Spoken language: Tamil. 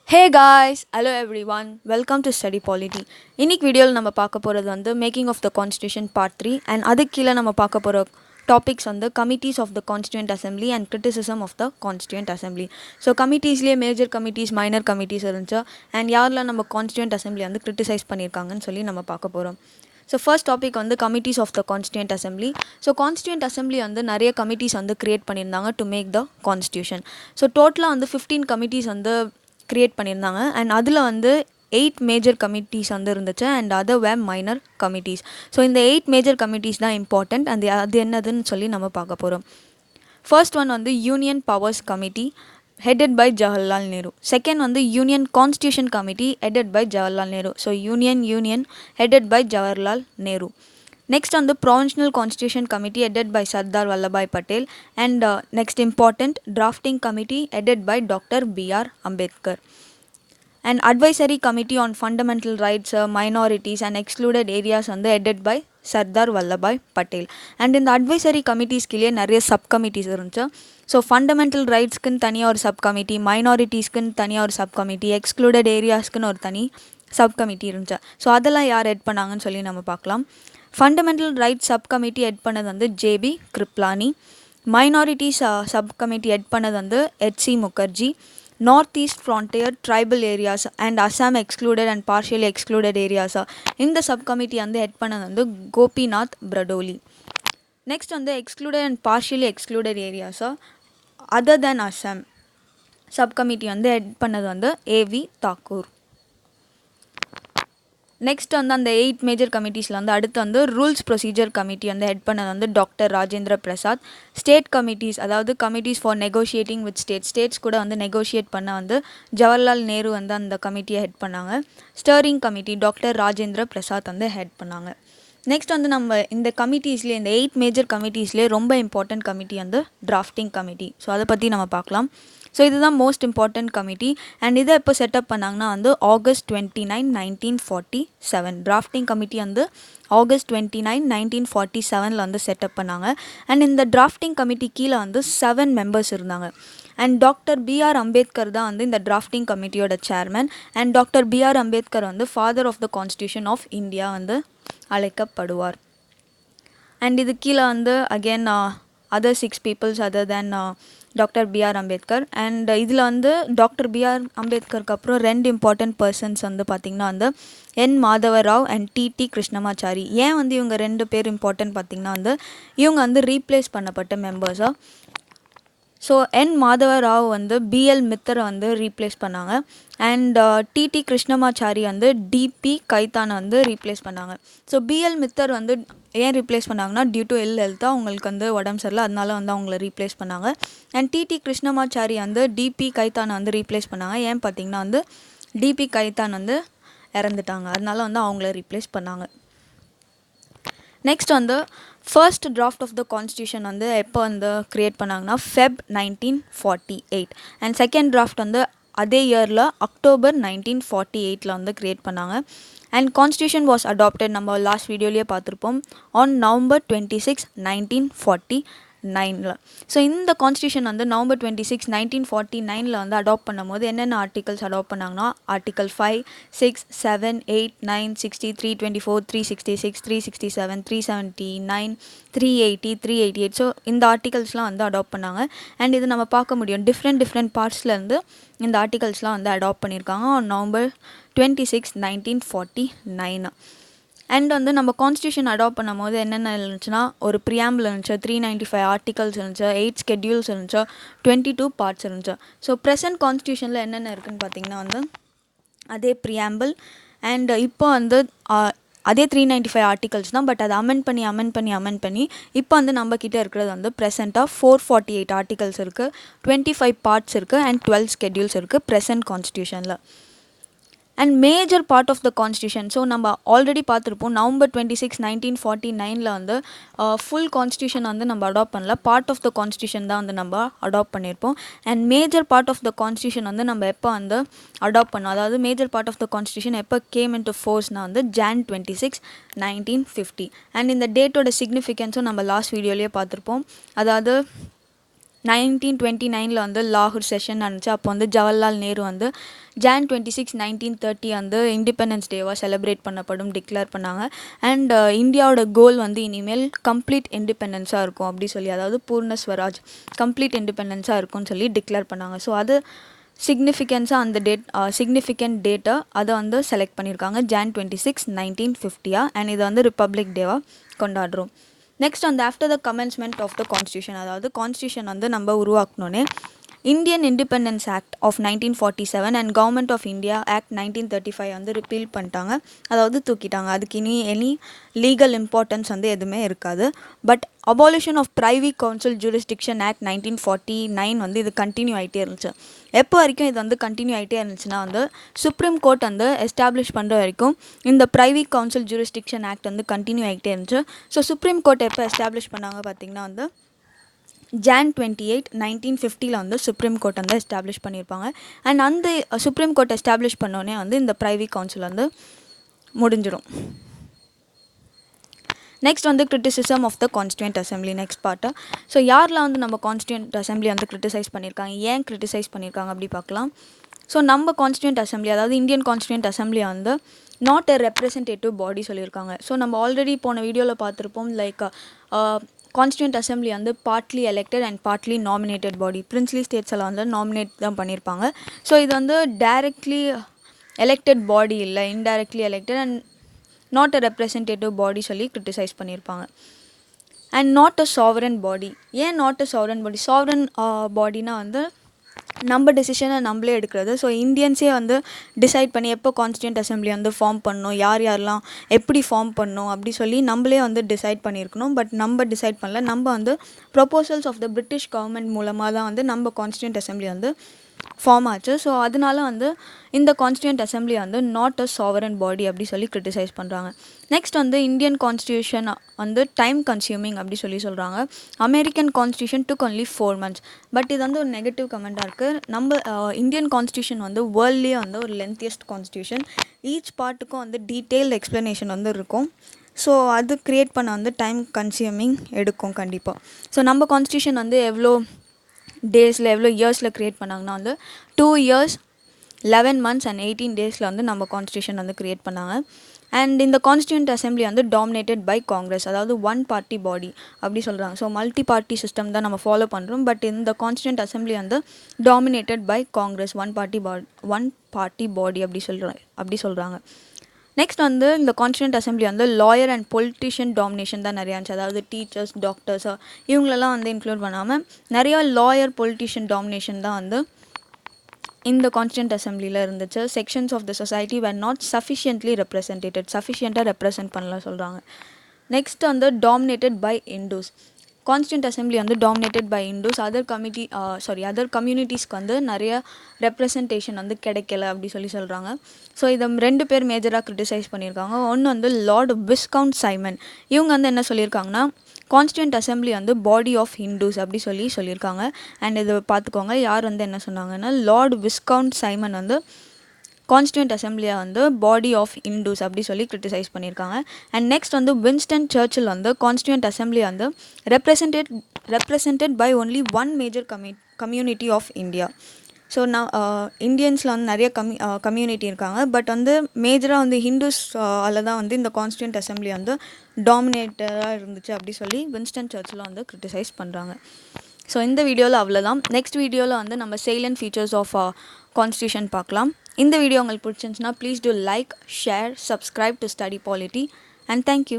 Hey guys, hello everyone, welcome to Study Polity. இன்னைக்கு வீடியோவில் நம்ம பார்க்க போகிறது வந்து making of the constitution part 3 and அதுக்கு கீழே நம்ம பார்க்க போகிற டாபிக்ஸ் வந்து committees of the constituent assembly and criticism of the constituent assembly. So கமிட்டிஸ்லேயே மேஜர் கமிட்டிஸ் மைனர் கமிட்டிஸ் இருந்துச்சு அண்ட் யாரெல்லாம் நம்ம கான்ஸ்டியூண்ட் அசம்பிளி வந்து கிரிட்டிசைஸ் பண்ணியிருக்காங்கன்னு சொல்லி நம்ம பார்க்க போகிறோம். ஸோ ஃபர்ஸ்ட் டாபிக் வந்து committees of the constituent assembly. So constituent assembly வந்து நிறைய கமிட்டிஸ் வந்து கிரியேட் பண்ணியிருந்தாங்க to make the constitution. So டோட்டலாக வந்து 15 கமிட்டிஸ் வந்து க்ரியேட் பண்ணியிருந்தாங்க அண்ட் அதில் வந்து 8 மேஜர் கமிட்டிஸ் வந்து இருந்துச்சு and other were minor committees. So இந்த 8 மேஜர் கமிட்டிஸ் தான் இம்பார்ட்டண்ட் அண்ட் அது என்னதுன்னு சொல்லி நம்ம பார்க்க போகிறோம். ஃபர்ஸ்ட் ஒன் வந்து union powers committee headed by Jawaharlal Nehru. Second வந்து union constitution committee headed by Jawaharlal Nehru. So union headed by Jawaharlal Nehru. Next on the Provisional Constitution Committee headed by Sardar Vallabhai Patel and next important Drafting Committee headed by Dr. B.R. Ambedkar. An Advisory Committee on Fundamental Rights, Minorities and Excluded Areas on the headed by Sardar Vallabhai Patel. And in the Advisory Committees கிலே நிறைய சப்கமிட்டிஸ் இருந்துச்சு. ஸோ ஃபண்டமெண்டல் ரைட்ஸ்க்குன்னு தனியாக ஒரு சப்கமிட்டி, மைனாரிட்டிஸ்க்குன்னு தனியாக ஒரு சப்கமிட்டி, எக்ஸ்க்ளூடட் ஏரியாஸ்க்குன்னு ஒரு தனி சப்கமிட்டி இருந்துச்சு. ஸோ அதெல்லாம் யார் ஹெட் பண்ணாங்கன்னு சொல்லி நம்ம பார்க்கலாம். ஃபண்டமெண்டல் ரைட்ஸ் சப்கமிட்டி ஹெட் பண்ணது வந்து J B Kripalani. Minorities subcommittee head பண்ணது வந்து H C Mukherjee. North east frontier tribal areas and Assam excluded and partially excluded ஏரியாஸா இந்த சப்கமிட்டி வந்து ஹெட் பண்ணது வந்து கோபிநாத் பிரடோலி. நெக்ஸ்ட் வந்து எக்ஸ்க்ளூடட் அண்ட் பார்ஷியலி எக்ஸ்க்ளூடட் ஏரியாஸா அதர் தேன் அசாம் சப்கமிட்டி வந்து ஹெட் பண்ணது வந்து ஏவி தாக்கூர். நெக்ஸ்ட் வந்து அந்த 8 மேஜர் கமிட்டிஸில் வந்து அடுத்து வந்து ரூல்ஸ் ப்ரொசீஜர் கமிட்டி வந்து ஹெட் பண்ணது வந்து doctor Rajendra Prasad. State committees அதாவது committees for negotiating with states கூட வந்து நெகோஷியேட் பண்ண வந்து ஜவஹர்லால் நேரு வந்து அந்த கமிட்டியை ஹெட் பண்ணாங்க. Steering committee doctor Rajendra Prasad வந்து ஹெட் பண்ணாங்க. நெக்ஸ்ட் வந்து நம்ம இந்த கமிட்டிஸ்லேயே இந்த 8 மேஜர் கமிட்டிஸ்லேயே ரொம்ப இம்பார்ட்டன்ட் கமிட்டி வந்து டிராஃப்டிங் கமிட்டி. ஸோ அதை பற்றி நம்ம பார்க்கலாம். ஸோ இதுதான் மோஸ்ட் இம்பார்ட்டன்ட் கமிட்டி அண்ட் இதை எப்போ செட்டப் பண்ணாங்கன்னா வந்து August 29, 1947. டிராஃப்டிங் கமிட்டி வந்து August 29, 1947 வந்து செட்டப் பண்ணாங்க. அண்ட் இந்த டிராஃப்டிங் கமிட்டி கீழே வந்து 7 மெம்பர்ஸ் இருந்தாங்க. And doctor B.R. அம்பேத்கர் தான் வந்து இந்த டிராஃப்டிங் கமிட்டியோட chairman. And doctor B.R. Ambedkar வந்து father of the constitution of India வந்து அழைக்கப்படுவார். அண்ட் இது கீழே வந்து again other 6 peoples other than doctor B.R. Ambedkar. And இதில் வந்து டாக்டர் B.R. அம்பேத்கருக்கு அப்புறம் 2 இம்பார்ட்டன்ட் பர்சன்ஸ் வந்து பார்த்திங்கன்னா வந்து என் மாதவராவ் அண்ட் டி கிருஷ்ணமாச்சாரி. ஏன் வந்து இவங்க 2 பேர் இம்பார்ட்டன்ட் பார்த்திங்கன்னா வந்து இவங்க வந்து ரீப்ளேஸ் பண்ணப்பட்ட மெம்பர்ஸாக. ஸோ என் மாதவராவ் வந்து B.L. மித்தரை வந்து ரீப்ளேஸ் பண்ணாங்க அண்ட் டி கிருஷ்ணமாச்சாரி வந்து D.P. கைத்தானை வந்து ரீப்ளேஸ் பண்ணாங்க. So B.L. மித்தர் வந்து ஏன் ரீப்ளேஸ் பண்ணாங்கன்னா டியூ டு ஹெல்த்தாக அவங்களுக்கு வந்து உடம்பு சரியில்லை, அதனால வந்து அவங்கள ரீப்ளேஸ் பண்ணாங்க. அண்ட் டி கிருஷ்ணமாச்சாரி வந்து D.P. கைத்தானை வந்து ரீப்ளேஸ் பண்ணாங்க. ஏன் பார்த்திங்கன்னா வந்து D.P. கைத்தான் வந்து இறந்துட்டாங்க, அதனால வந்து அவங்கள ரீப்ளேஸ் பண்ணாங்க. நெக்ஸ்ட் வந்து first draft of the constitution வந்து எப்போ வந்து க்ரியேட் பண்ணாங்கன்னா Feb 1948 அண்ட் செகண்ட் டிராஃப்ட் வந்து அதே இயரில் October 1948 வந்து க்ரியேட் பண்ணாங்க. அண்ட் கான்ஸ்டியூஷன் வாஸ் அடாப்டட் நம்ம லாஸ்ட் வீடியோலேயே பார்த்துருப்போம் ஆன் November 26, 1949. ஸோ இந்த கான்ஸ்டியூஷன் வந்து November 26, 1949 வந்து அடாப்ட் பண்ணும்போது என்னென்ன ஆர்டிகல்ஸ் அடாப்ட் பண்ணாங்கன்னா ஆர்டிகல் 5, 6, 7, 8, 9, 60, 324, 366, 367, 379, 380, 388. ஸோ இந்த ஆர்டிகல்ஸ்லாம் வந்து அடாப்ட் பண்ணாங்க. அண்ட் இது நம்ம பார்க்க முடியும் டிஃப்ரெண்ட் பார்ட்ஸ்லேருந்து இந்த ஆர்டிகல்ஸ்லாம் வந்து அடாப்ட் பண்ணியிருக்காங்க ஆன் November 26, 1949. அண்ட் வந்து நம்ம கான்ஸ்டியூஷன் அடாப்ட் பண்ணும் போது என்னென்ன இருந்துச்சுன்னா ஒரு ப்ரியாம்பிள் இருந்துச்சு, 395 ஆர்டிகல்ஸ் இருந்துச்சு, 8 ஸ்கெட்யூல்ஸ் இருந்துச்சு, 22 பார்ட்ஸ் இருந்துச்சு. ஸோ ப்ரெசன்ட் கான்ஸ்டியூஷனில் என்னென்ன இருக்குதுன்னு பார்த்திங்கன்னா வந்து அதே ப்ரியாம்பிள் அண்ட் இப்போ வந்து அதே 395 ஆர்டிகல்ஸ் தான், பட் அதை அமெண்ட் பண்ணி இப்போ வந்து நம்மக்கிட்ட இருக்கிறது வந்து ப்ரெசென்ட்டாக 448 ஆர்டிகல்ஸ் இருக்குது, 25 பார்ட்ஸ் இருக்குது அண்ட் 12 ஸ்கெட்யூல்ஸ் இருக்குது ப்ரெசன்ட் கான்ஸ்டியூஷனில். And major part of the constitution so நம்ம ஆல்ரெடி பார்த்துருப்போம் November 26, 1949 வந்து ஃபுல் கான்ஸ்டியூஷன் வந்து நம்ம அடாப்ட் பண்ணல, பார்ட் ஆஃப் த கான்ஸ்டியூஷன் தான் வந்து நம்ம அடாப்ட் பண்ணியிருப்போம். And major part of the constitution வந்து நம்ம எப்போ வந்து அடாப்ட் பண்ணோம், அதாவது major part of the constitution எப்போ கேம் இன்டு ஃபோர்ஸ்னால் வந்து Jan 26, 1950. அண்ட் இந்த டேட்டோட சிக்னிஃபிகன்ஸும் நம்ம லாஸ்ட் வீடியோலேயே பார்த்துருப்போம். அதாவது 1929 வந்து லாகூர் செஷன் நடந்துச்சு. அப்போ வந்து ஜவஹர்லால் நேரு வந்து Jan 26, 1930 வந்து இண்டிபெண்டன்ஸ் டேவாக செலிப்ரேட் பண்ணப்படும் டிக்ளேர் பண்ணாங்க. அண்ட் இந்தியாவோட கோல் வந்து இனிமேல் கம்ப்ளீட் இண்டிபெண்டன்ஸாக இருக்கும் அப்படி சொல்லி, அதாவது பூர்ண ஸ்வராஜ் கம்ப்ளீட் இண்டிபெண்டன்ஸாக இருக்கும்னு சொல்லி டிக்ளேர் பண்ணாங்க. ஸோ அது சிக்னிஃபிகன்ஸாக அந்த சிக்னிஃபிகண்ட் டேட்டை அதை வந்து செலக்ட் பண்ணியிருக்காங்க Jan 26, 1950. அண்ட் இதை வந்து ரிப்பப்ளிக் டேவாக கொண்டாடுறோம். நெக்ஸ்ட் வந்து after the commencement of the constitution, அதாவது கான்ஸ்டியூஷன் வந்து நம்ம உருவாக்கணுன்னே Indian independence act of 1947 and government of India act 1935 வந்து ரிப்பீல் பண்ணிட்டாங்க, அதாவது தூக்கிட்டாங்க. அதுக்கு இனி எனி லீகல் இம்பார்ட்டன்ஸ் வந்து எதுவுமே இருக்காது. But abolition of private council jurisdiction act 1949 வந்து இது கண்டினியூ ஆகிட்டே இருந்துச்சு. எப்போ வரைக்கும் இது வந்து கண்டினியூ ஆகிட்டே இருந்துச்சுன்னா வந்து சுப்ரீம் கோர்ட் வந்து எஸ்டாப்ளிஷ் பண்ணுற வரைக்கும் இந்த பிரைவேட் கவுன்சில் ஜூரிஸ்டிக்ஷன் ஆக்ட் வந்து கண்டினியூ ஆகிட்டே இருந்துச்சு. ஸோ சுப்ரீம் கோர்ட் எப்போ எஸ்டாப்ளிஷ் பண்ணாங்க பார்த்திங்கன்னா வந்து Jan 28, 1950 வந்து சுப்ரீம் கோர்ட் வந்து எஸ்டாப்ளிஷ் பண்ணியிருப்பாங்க. அண்ட் அந்த சுப்ரீம் கோர்ட் எஸ்டாப்ளிஷ் பண்ணோடனே வந்து இந்த பிரைவேட் கவுன்சில் வந்து முடிஞ்சிடும். நெக்ஸ்ட் வந்து criticism of the constituent assembly next part. So யாரெலாம் வந்து நம்ம கான்ஸ்டியூண்ட் அசம்பிளி வந்து கிரிட்டிசைஸ் பண்ணியிருக்காங்க, ஏன் கிரிட்டிசைஸ் பண்ணியிருக்காங்க அப்படி பார்க்கலாம். ஸோ நம்ம கான்ஸ்டியூண்ட் அசம்பிளி, அதாவது இந்தியன் கான்ஸ்டியூண்ட் அசம்பிளி வந்து நாட் எ ரெப்ரசன்டேட்டிவ் பாடி சொல்லியிருக்காங்க. ஸோ நம்ம ஆல்ரெடி போன வீடியோவில் பார்த்துருப்போம், லைக் கான்ஸ்டியூண்ட் அசம்பிளி வந்து partly elected and partly nominated body. Princely states எல்லாம் வந்து நாமினேட் தான் பண்ணியிருப்பாங்க. ஸோ இது வந்து டைரக்ட்லி எலெக்டட் பாடி இல்லை, indirectly elected and not a representative body சொல்லி கிரிட்டிசைஸ் பண்ணியிருப்பாங்க. And not a sovereign body. ஏன் not a sovereign body? Sovereign பாடினா வந்து நம்ம டெசிஷனை நம்மளே எடுக்கிறது. ஸோ இந்தியன்ஸே வந்து டிசைட் பண்ணி எப்போ கான்ஸ்டியூண்ட் அசம்பிளி வந்து ஃபார்ம் பண்ணணும், யாரெல்லாம் எப்படி ஃபார்ம் பண்ணணும் அப்படி சொல்லி நம்மளே வந்து டிசைட் பண்ணியிருக்கணும். பட் நம்ம டிசைட் பண்ணல, நம்ம வந்து proposals of the British government மூலமாக தான் வந்து நம்ம கான்ஸ்டியூண்ட் அசம்பிளி வந்து ஃபார்ம் ஆச்சு. ஸோ அதனால வந்து இந்த கான்ஸ்டியூண்ட் அசம்பிளி வந்து நாட் அ சாவரன் பாடி அப்படி சொல்லி கிரிட்டிசைஸ் பண்ணுறாங்க. நெக்ஸ்ட் வந்து இந்தியன் கான்ஸ்டியூஷன் வந்து டைம் கன்சியூமிங் அப்படி சொல்லி சொல்கிறாங்க. American constitution took only 4 months. But இது வந்து ஒரு நெகட்டிவ் கமெண்ட்டாக இருக்குது. நம்ம இந்தியன் கான்ஸ்டியூஷன் வந்து வேர்ல்ட்லேயே வந்து ஒரு லென்த்தியஸ்ட் கான்ஸ்டியூஷன். ஈச் பார்ட்டுக்கும் வந்து டீட்டெயில்டு எக்ஸ்ப்ளனேஷன் வந்து இருக்கும். ஸோ அது க்ரியேட் பண்ண வந்து டைம் கன்சியூமிங் எடுக்கும் கண்டிப்பாக. ஸோ நம்ம கான்ஸ்டியூஷன் வந்து எவ்வளோ டேஸில் எவ்வளோ இயர்ஸில் க்ரியேட் பண்ணாங்கன்னா வந்து 2 years 11 months அண்ட் 18 daysல வந்து நம்ம கான்ஸ்டியூஷன் வந்து க்ரியேட் பண்ணாங்க. அண்ட் இந்த கான்ஸ்டியூண்ட் அசம்பிளி வந்து டாமினேட்டட் பை காங்கிரஸ், அதாவது ஒன் பார்ட்டி பாடி அப்படி சொல்கிறாங்க. ஸோ மல்டி பார்ட்டி சிஸ்டம் தான் நம்ம ஃபாலோ பண்ணுறோம். பட் இந்த கான்ஸ்டியூண்ட் அசம்பிளி வந்து dominated by Congress, one party body அப்படி சொல்கிறாங்க. நெக்ஸ்ட் வந்து இந்த கான்ஸ்டியூண்ட் அசம்பிளி வந்து லாயர் அண்ட் பொலிட்டிஷியன் டாமினேஷன் தான் நிறையா இருந்துச்சு. அதாவது டீச்சர்ஸ், டாக்டர்ஸ் இவங்களெல்லாம் வந்து இன்க்ளூட் பண்ணாமல் நிறையா லாயர் பொலிட்டிஷியன் டாமினேஷன் தான் வந்து இந்த கான்ஸ்டியூண்ட் அசம்பிளியில் இருந்துச்சு. Sections of the society were not sufficiently சஃபிஷியண்ட்டாக ரெப்ரசென்ட் பண்ணலாம் சொல்கிறாங்க. நெக்ஸ்ட் வந்து dominated by Hindus. Constituent assembly வந்து டாமினேட்டட் பை இண்டூஸ். அதர் கம்யூனிட்டிஸ்க்கு வந்து நிறைய ரெப்ரசன்டேஷன் வந்து கிடைக்கல அப்படி சொல்கிறாங்க. ஸோ இதை 2 பேர் மேஜராக கிரிட்டிசைஸ் பண்ணியிருக்காங்க. ஒன்று வந்து லார்ட் விஸ்கவுண்ட் சைமன். இவங்க வந்து என்ன சொல்லியிருக்காங்கன்னா, கான்ஸ்டியூண்ட் அசம்பிளி வந்து பாடி ஆஃப் ஹிண்டூஸ் அப்படி சொல்லியிருக்காங்க. அண்ட் இதை பார்த்துக்கோங்க, யார் வந்து என்ன சொன்னாங்கன்னா, லார்ட் விஸ்கவுண்ட் சைமன் வந்து கான்ஸ்டியூண்ட் அசம்பிளியை வந்து பாடி ஆஃப் இண்டூஸ் அப்படி சொல்லி கிரிட்டிசைஸ் பண்ணியிருக்காங்க. அண்ட் நெக்ஸ்ட் வந்து வின்ஸ்டன் சர்ச்சில் வந்து கான்ஸ்டியூண்ட் அசம்பிளி வந்து represented by only one major community of India. So நான் இந்தியன்ஸில் வந்து நிறைய கம்யூனிட்டி இருக்காங்க. பட் வந்து மேஜராக வந்து ஹிந்துஸ் தான் வந்து இந்த கான்ஸ்டியூண்ட் அசம்பிளி வந்து டாமினேட்டராக இருந்துச்சு அப்படி சொல்லி வின்ஸ்டன் சர்ச்சில் வந்து கிரிட்டிசைஸ் பண்ணுறாங்க. ஸோ இந்த வீடியோவில் அவ்வளோதான். நெக்ஸ்ட் வீடியோவில் வந்து நம்ம சைலண்ட் ஃபீச்சர்ஸ் ஆஃப் கான்ஸ்டியூஷன் பார்க்கலாம். இந்த வீடியோ உங்களுக்கு பிடிச்சிருந்துச்சுன்னா please do like, share, subscribe to study polity and thank you.